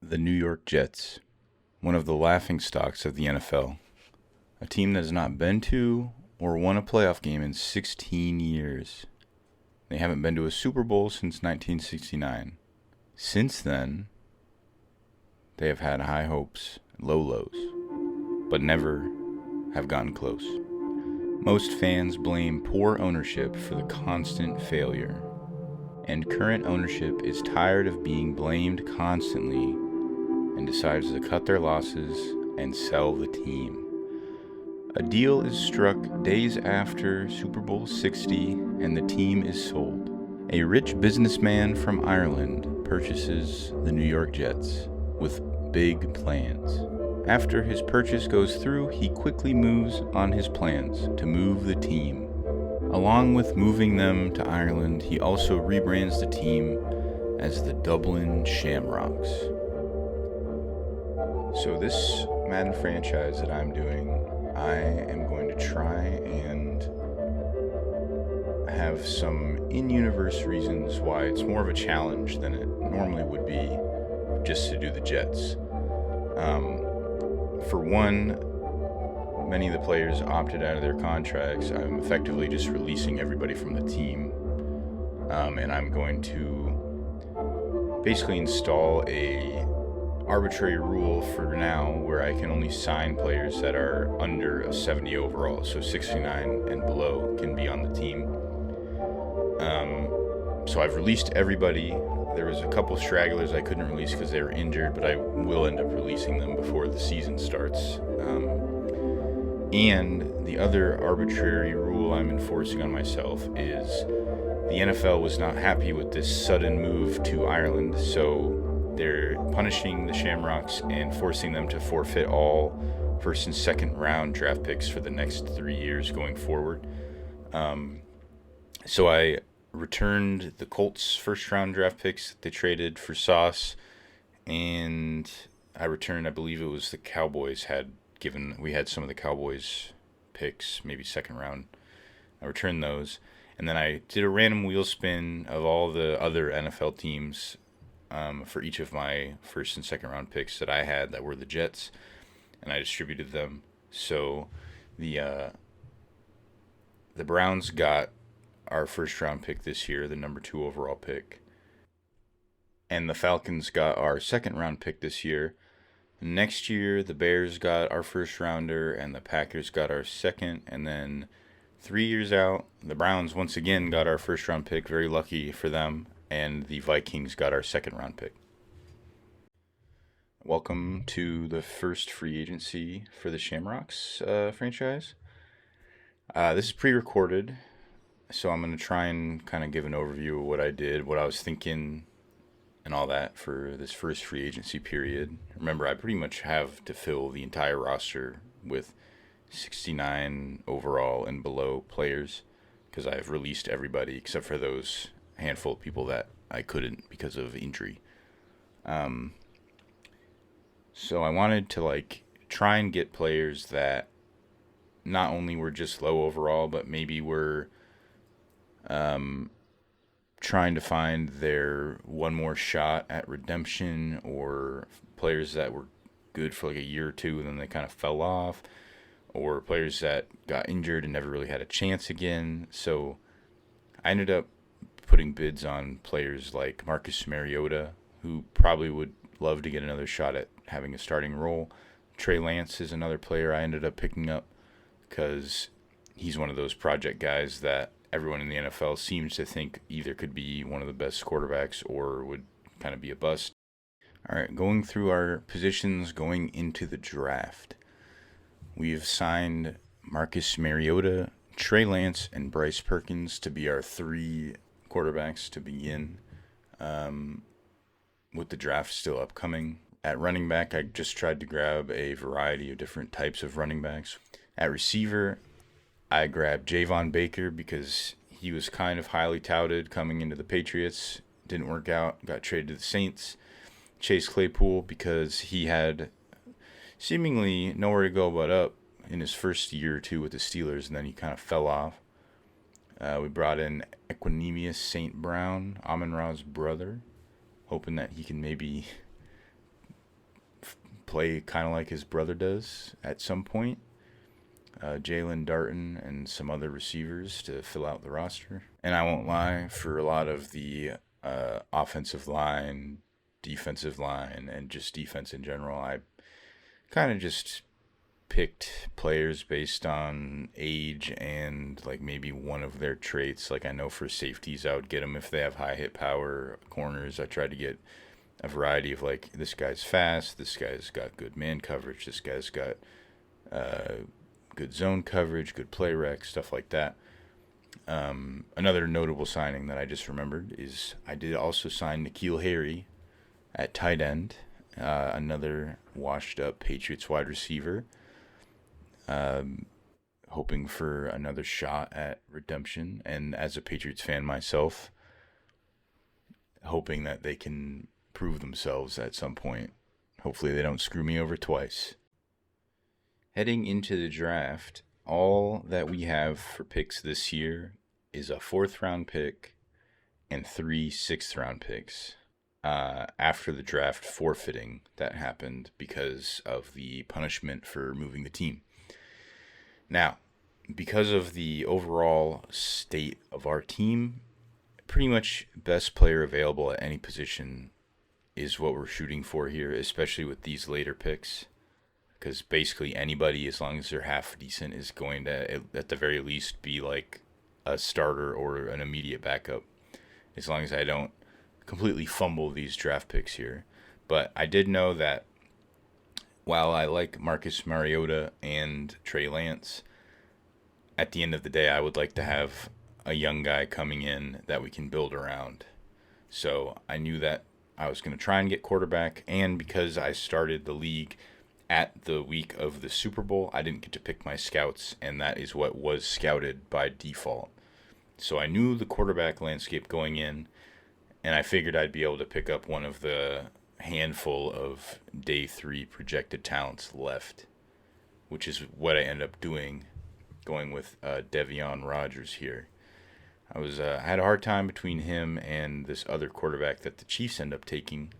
The New York Jets, one of the laughingstocks of the NFL, a team that has not been to or won a playoff game in 16 years. They haven't been to a Super Bowl since 1969. Since then, they have had high hopes, low lows, but never have gotten close. Most fans blame poor ownership for the constant failure, and current ownership is tired of being blamed constantly and decides to cut their losses and sell the team. A deal is struck days after Super Bowl 60 and the team is sold. A rich businessman from Ireland purchases the New York Jets with big plans. After his purchase goes through, he quickly moves on his plans to move the team. Along with moving them to Ireland, he also rebrands the team as the Dublin Shamrocks. So this Madden franchise that I'm doing, I am going to try and have some in-universe reasons why it's more of a challenge than it normally would be just to do the Jets. For one, many of the players opted out of their contracts. I'm effectively just releasing everybody from the team, and I'm going to basically install a arbitrary rule for now where I can only sign players that are under a 70 overall, so 69 and below can be on the team. So I've released everybody. There was a couple stragglers I couldn't release because they were injured, but I will end up releasing them before the season starts. And the other arbitrary rule I'm enforcing on myself is the NFL was not happy with this sudden move to Ireland, so they're punishing the Shamrocks and forcing them to forfeit all first and second round draft picks for the next 3 years going forward. So I returned the Colts first round draft picks that they traded for Sauce, and I returned, I believe it was the Cowboys we had some of the Cowboys picks, maybe second round. I returned those, and then I did a random wheel spin of all the other NFL teams for each of my first and second round picks that I had that were the Jets, and I distributed them. So the Browns got our first round pick this year, the number 2 overall pick, and the Falcons got our second round pick this year. Next year, the Bears got our first rounder, and the Packers got our second. And then 3 years out, the Browns once again got our first round pick, very lucky for them, and the Vikings got our second round pick. Welcome to the first free agency for the Shamrocks franchise. This is pre-recorded, so I'm going to try and kind of give an overview of what I did, what I was thinking, and all that for this first free agency period. Remember, I pretty much have to fill the entire roster with 69 overall and below players because I've released everybody except for those handful of people that I couldn't because of injury. So I wanted to try and get players that not only were just low overall, but maybe were trying to find their one more shot at redemption, or players that were good for a year or two and then they kind of fell off, or players that got injured and never really had a chance again. So I ended up putting bids on players like Marcus Mariota, who probably would love to get another shot at having a starting role. Trey Lance is another player I ended up picking up because he's one of those project guys that everyone in the NFL seems to think either could be one of the best quarterbacks or would kind of be a bust. All right, going through our positions going into the draft. We've signed Marcus Mariota, Trey Lance, and Bryce Perkins to be our 3 quarterbacks to begin, with the draft still upcoming. At running back, I just tried to grab a variety of different types of running backs. At receiver, I grabbed Javon Baker because he was kind of highly touted coming into the Patriots. Didn't work out. Got traded to the Saints. Chase Claypool because he had seemingly nowhere to go but up in his first year or two with the Steelers, and then he kind of fell off. We brought in Equanimous St. Brown, Amon-Ra's brother, hoping that he can maybe play kind of like his brother does at some point. Jalen Darton and some other receivers to fill out the roster. And I won't lie, for a lot of the offensive line, defensive line, and just defense in general, I kind of just picked players based on age and like maybe one of their traits. Like I know for safeties, I would get them if they have high hit power. Corners, I tried to get a variety of like, this guy's fast, this guy's got good man coverage, this guy's got good zone coverage, good play rec, stuff like that. Another notable signing that I just remembered is I did also sign N'Keal Harry at tight end, another washed up Patriots wide receiver, hoping for another shot at redemption. And as a Patriots fan myself, hoping that they can prove themselves at some point. Hopefully they don't screw me over twice. Heading into the draft, all that we have for picks this year is a 4th round pick and 3 6th round picks. After the draft forfeiting that happened because of the punishment for moving the team. Now, because of the overall state of our team, pretty much best player available at any position is what we're shooting for here, especially with these later picks. Because basically anybody, as long as they're half decent, is going to, at the very least, be like a starter or an immediate backup. As long as I don't completely fumble these draft picks here. But I did know that while I like Marcus Mariota and Trey Lance, at the end of the day, I would like to have a young guy coming in that we can build around. So I knew that I was going to try and get quarterback, and because I started the league at the week of the Super Bowl, I didn't get to pick my scouts, and that is what was scouted by default. So I knew the quarterback landscape going in, and I figured I'd be able to pick up one of the handful of day 3 projected talents left, which is what I ended up doing, going with Devion Rodgers here. I had a hard time between him and this other quarterback that the Chiefs end up taking,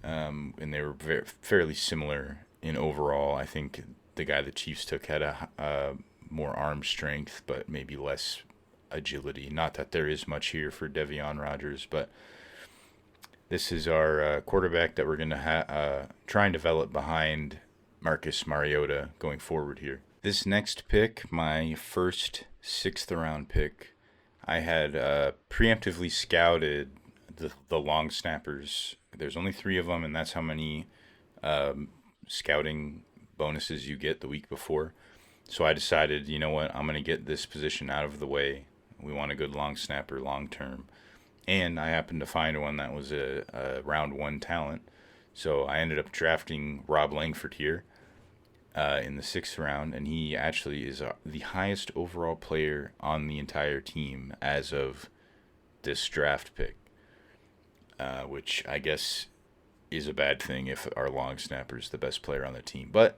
and they were fairly similar in overall. I think the guy the Chiefs took had a more arm strength, but maybe less agility. Not that there is much here for Devion Rodgers, but this is our quarterback that we're going to try and develop behind Marcus Mariota going forward here. This next pick, my first 6th round pick, I had preemptively scouted the long snappers. There's only 3 of them, and that's how many scouting bonuses you get the week before. So I decided, you know what, I'm going to get this position out of the way. We want a good long snapper long term. And I happened to find one that was a round 1 talent. So I ended up drafting Rob Langford here in the 6th round, and he actually is the highest overall player on the entire team as of this draft pick, which I guess is a bad thing if our long snapper is the best player on the team. But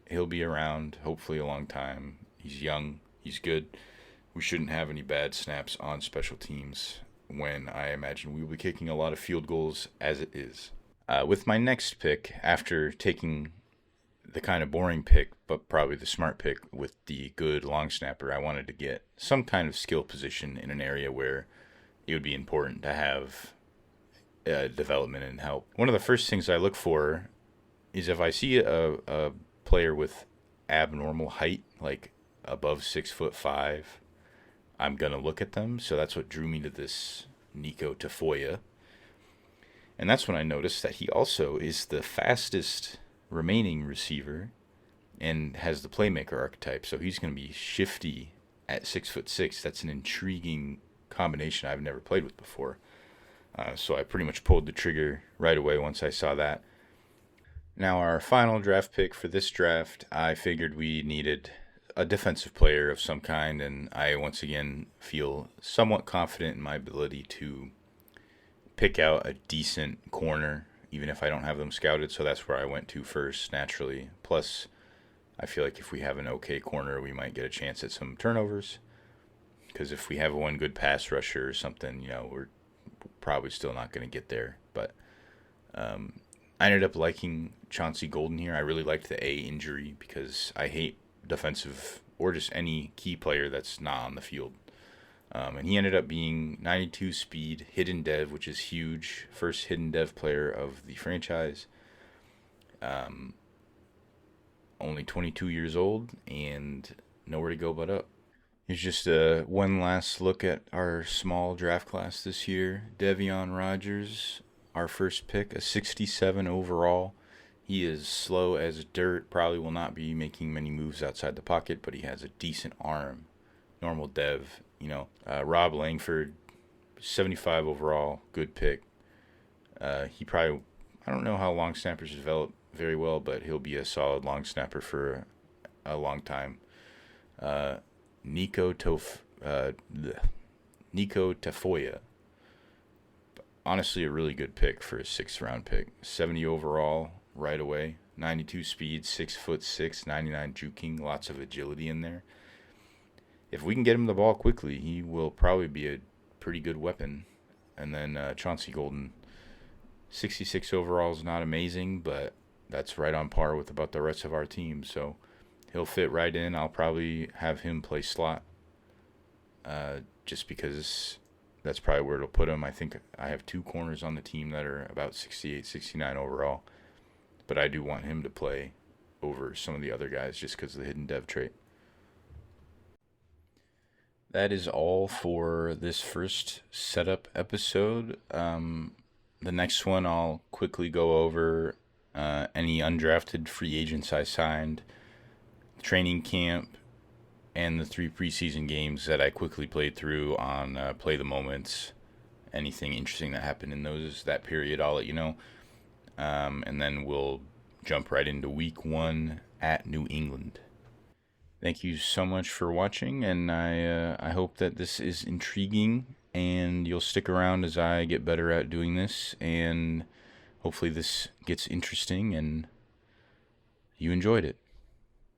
he'll be around, hopefully, a long time. He's young. He's good. We shouldn't have any bad snaps on special teams when I imagine we will be kicking a lot of field goals as it is. With my next pick, after taking the kind of boring pick, but probably the smart pick with the good long snapper, I wanted to get some kind of skill position in an area where it would be important to have development and help. One of the first things I look for is if I see a player with abnormal height, like above 6'5", I'm going to look at them. So that's what drew me to this Nico Tafoya. And that's when I noticed that he also is the fastest remaining receiver and has the playmaker archetype. So he's going to be shifty at 6'6". That's an intriguing combination I've never played with before. So I pretty much pulled the trigger right away once I saw that. Now our final draft pick for this draft, I figured we needed a defensive player of some kind, and I once again feel somewhat confident in my ability to pick out a decent corner, even if I don't have them scouted, so that's where I went to first, naturally. Plus, I feel like if we have an okay corner, we might get a chance at some turnovers, because if we have one good pass rusher or something, we're probably still not going to get there. But I ended up liking Chauncey Golden here. I really liked the A injury because I hate defensive or just any key player that's not on the field. And he ended up being 92 speed, hidden dev, which is huge. First hidden dev player of the franchise. Only 22 years old and nowhere to go but up. Here's just one last look at our small draft class this year. Devion Rogers, our first pick, a 67 overall. He is slow as dirt, probably will not be making many moves outside the pocket, but he has a decent arm. Normal dev, Rob Langford, 75 overall, good pick. He probably, I don't know how long snappers develop very well, but he'll be a solid long snapper for a long time. Nico Tafoya. Honestly, a really good pick for a 6th round pick. 70 overall right away. 92 speed, 6'6", 99 juking, lots of agility in there. If we can get him the ball quickly, he will probably be a pretty good weapon. And then Chauncey Golden, 66 overall is not amazing, but that's right on par with about the rest of our team. So he'll fit right in. I'll probably have him play slot just because that's probably where it'll put him. I think I have 2 corners on the team that are about 68, 69 overall. But I do want him to play over some of the other guys just because of the hidden dev trait. That is all for this first setup episode. The next one I'll quickly go over any undrafted free agents I signed, training camp, and the 3 preseason games that I quickly played through on Play the Moments. Anything interesting that happened in that period, I'll let you know. And then we'll jump right into week 1 at New England. Thank you so much for watching, and I hope that this is intriguing and you'll stick around as I get better at doing this, and hopefully this gets interesting and you enjoyed it.